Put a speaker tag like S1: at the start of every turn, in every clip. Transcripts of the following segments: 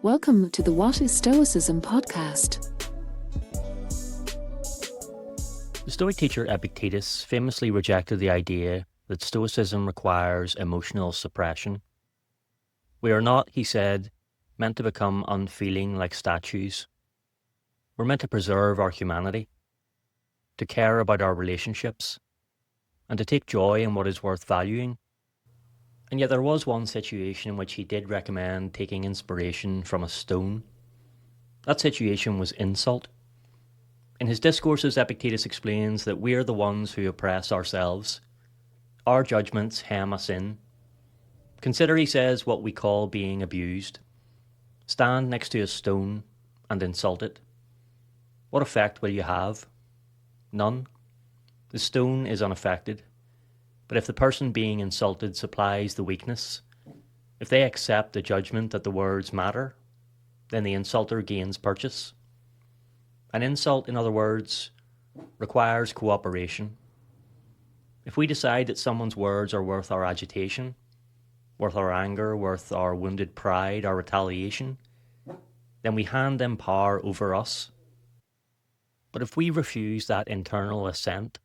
S1: Welcome to the What is Stoicism podcast.
S2: The Stoic teacher Epictetus famously rejected the idea that Stoicism requires emotional suppression. We are not, he said, meant to become unfeeling like statues. We're meant to preserve our humanity, to care about our relationships, and to take joy in what is worth valuing. And yet there was one situation in which he did recommend taking inspiration from a stone. That situation was insult. In his discourses, Epictetus explains that we are the ones who oppress ourselves. Our judgments hem us in. Consider, he says, what we call being abused. Stand next to a stone and insult it. What effect will you have? None. The stone is unaffected. But if the person being insulted supplies the weakness, if they accept the judgment that the words matter, then the insulter gains purchase. An insult, in other words, requires cooperation. If we decide that someone's words are worth our agitation, worth our anger, worth our wounded pride, our retaliation, then we hand them power over us. But if we refuse that internal assent,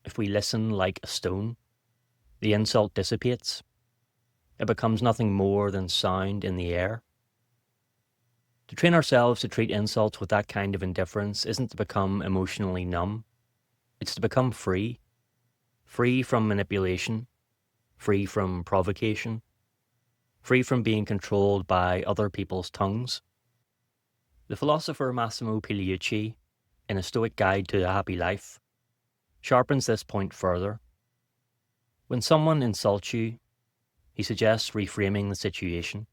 S2: if we listen like a stone, the insult dissipates. It becomes nothing more than sound in the air. To train ourselves to treat insults with that kind of indifference isn't to become emotionally numb. It's to become free. Free from manipulation. Free from provocation. Free from being controlled by other people's tongues. The philosopher Massimo Pigliucci, in A Stoic Guide to a Happy Life, sharpens this point further. When someone insults you, he suggests reframing the situation.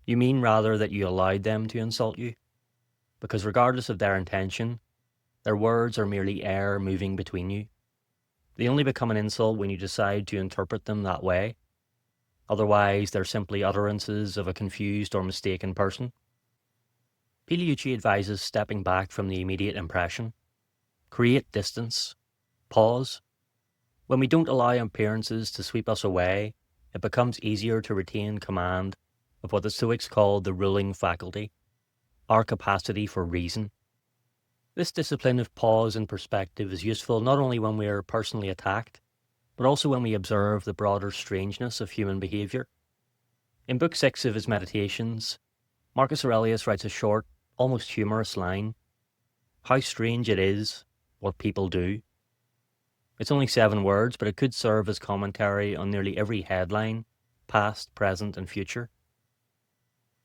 S2: You mean rather that you allowed them to insult you, because regardless of their intention, their words are merely air moving between you. They only become an insult when you decide to interpret them that way. Otherwise, they're simply utterances of a confused or mistaken person. Pigliucci advises stepping back from the immediate impression. Create distance. Pause. When we don't allow appearances to sweep us away, it becomes easier to retain command of what the Stoics call the ruling faculty, our capacity for reason. This discipline of pause and perspective is useful not only when we are personally attacked, but also when we observe the broader strangeness of human behaviour. In Book 6 of his Meditations, Marcus Aurelius writes a short, almost humorous line, "How strange it is what people do." It's only 7 words, but it could serve as commentary on nearly every headline, past, present, and future.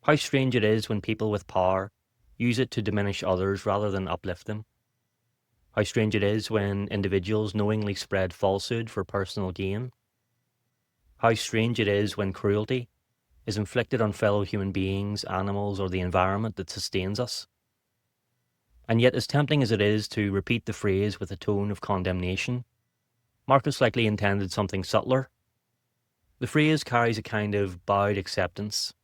S2: How strange it is when people with power use it to diminish others rather than uplift them. How strange it is when individuals knowingly spread falsehood for personal gain. How strange it is when cruelty is inflicted on fellow human beings, animals, or the environment that sustains us. And yet, as tempting as it is to repeat the phrase with a tone of condemnation, Marcus likely intended something subtler. The phrase carries a kind of bowed acceptance.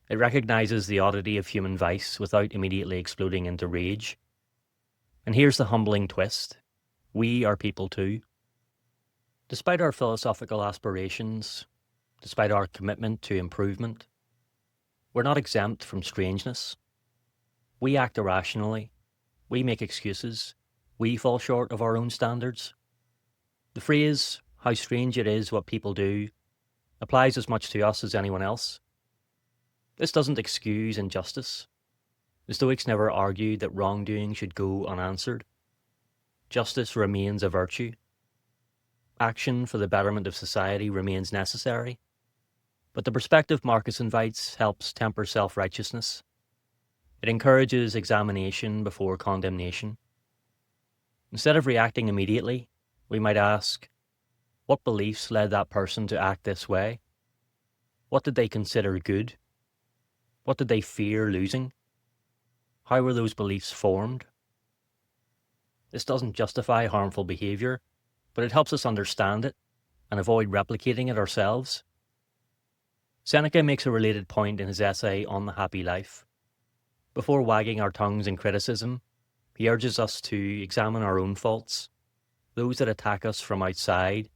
S2: It recognises the oddity of human vice without immediately exploding into rage. And here's the humbling twist. We are people too. Despite our philosophical aspirations, despite our commitment to improvement, we're not exempt from strangeness. We act irrationally. We make excuses. We fall short of our own standards. The phrase, "how strange it is what people do," applies as much to us as anyone else. This doesn't excuse injustice. The Stoics never argued that wrongdoing should go unanswered. Justice remains a virtue. Action for the betterment of society remains necessary. But the perspective Marcus invites helps temper self-righteousness. It encourages examination before condemnation. Instead of reacting immediately, we might ask, what beliefs led that person to act this way? What did they consider good? What did they fear losing? How were those beliefs formed? This doesn't justify harmful behaviour, but it helps us understand it and avoid replicating it ourselves. Seneca makes a related point in his essay on the Happy Life. Before wagging our tongues in criticism, he urges us to examine our own faults, those that attack us from outside,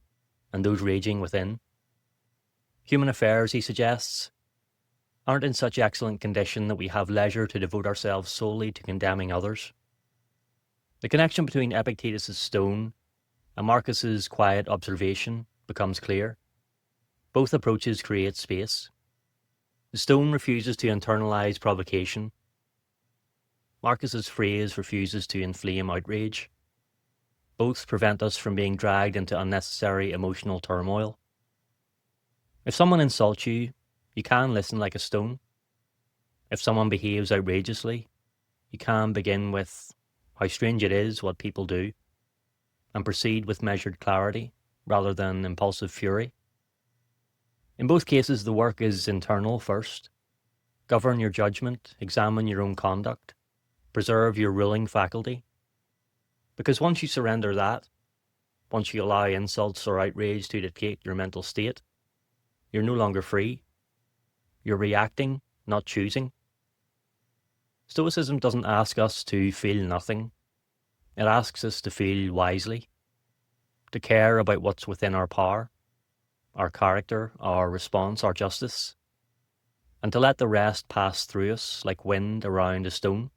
S2: and those raging within. Human affairs, he suggests, aren't in such excellent condition that we have leisure to devote ourselves solely to condemning others. The connection between Epictetus' stone and Marcus's quiet observation becomes clear. Both approaches create space. The stone refuses to internalize provocation. Marcus's phrase refuses to inflame outrage. Both prevent us from being dragged into unnecessary emotional turmoil. If someone insults you, you can listen like a stone. If someone behaves outrageously, you can begin with how strange it is what people do, and proceed with measured clarity rather than impulsive fury. In both cases, the work is internal first. Govern your judgment, examine your own conduct, preserve your ruling faculty. Because once you surrender that, once you allow insults or outrage to dictate your mental state, you're no longer free. You're reacting, not choosing. Stoicism doesn't ask us to feel nothing. It asks us to feel wisely, to care about what's within our power, our character, our response, our justice, and to let the rest pass through us like wind around a stone.